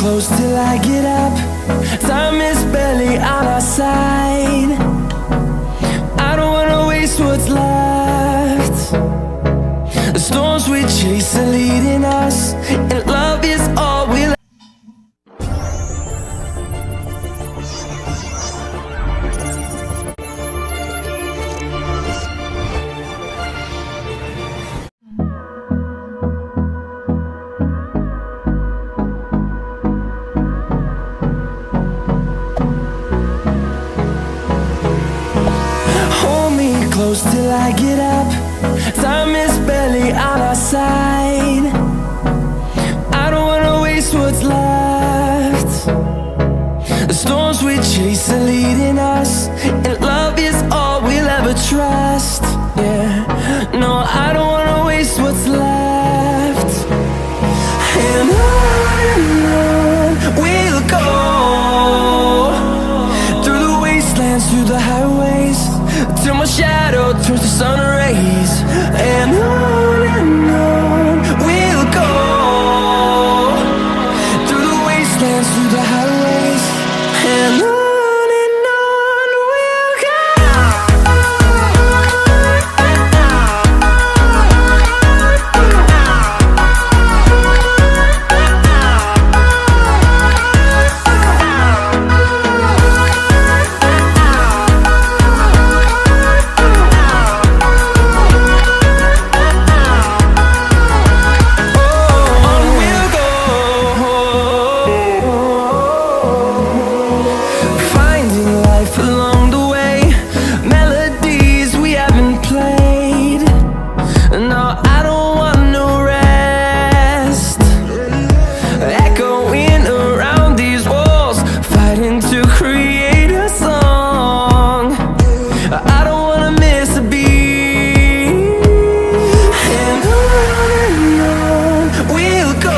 close till I get up. Time is barely on our side. I don't wanna waste what's left. The storms we chase are leading us, and love is all we'll. Close till I get up. Time is barely on our side. I don't wanna waste what's left. The storms we chase are leading us, and love is all we'll ever trust. Yeah, no, I don't wanna waste what's left. And on we'll go, through the wastelands, through the highways, till my shadow turns to sun rays. And on we'll go, through the wastelands, through the highways, and on we'll go.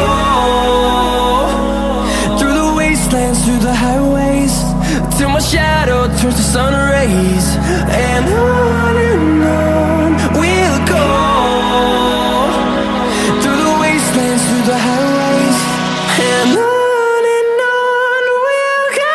Through the highways, till my shadow turns to sun rays. And on we'll go, through the wastelands, through the highways, and on we'll go.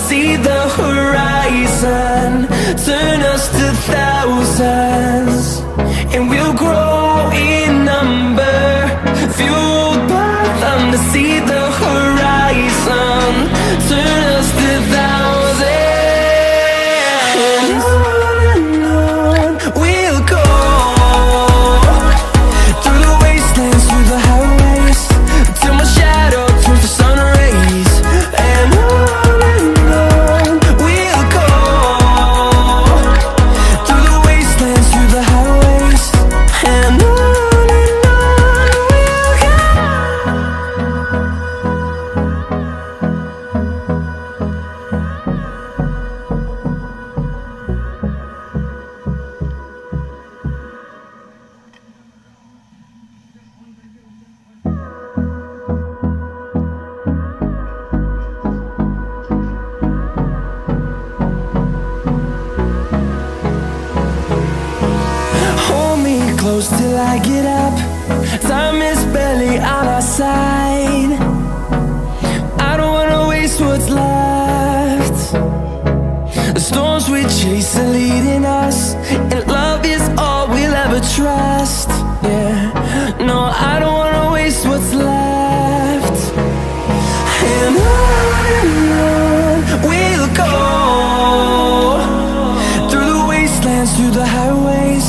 See the horizon, turn us to thousands, and we'll grow in number, fueled by them. To see the horizon, turn us to thousands, and on we'll go, through the wastelands, through the highways, till my shadow turns to sun rays. And close till I get up. Time is barely on our side. I don't wanna waste what's left. The storms we chase are leading us, and love is all we'll ever trust. Yeah, no, I don't wanna waste what's left. And on we'll go, through the wastelands, through the highways,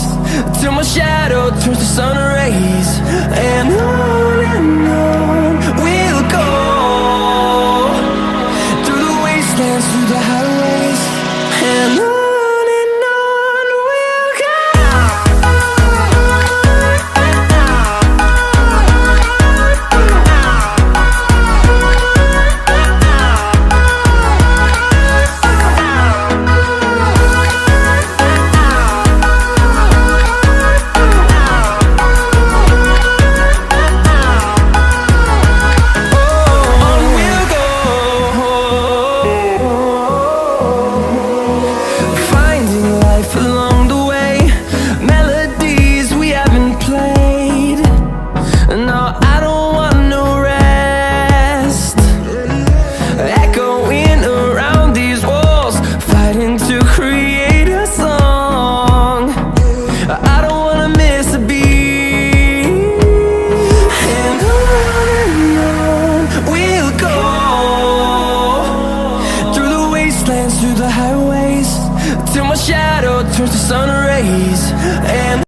till my shadow turns to sun rays. And on we'll go, through the wastelands, through the highways, and on we'll go. through the highways till my shadow turns to sun rays. And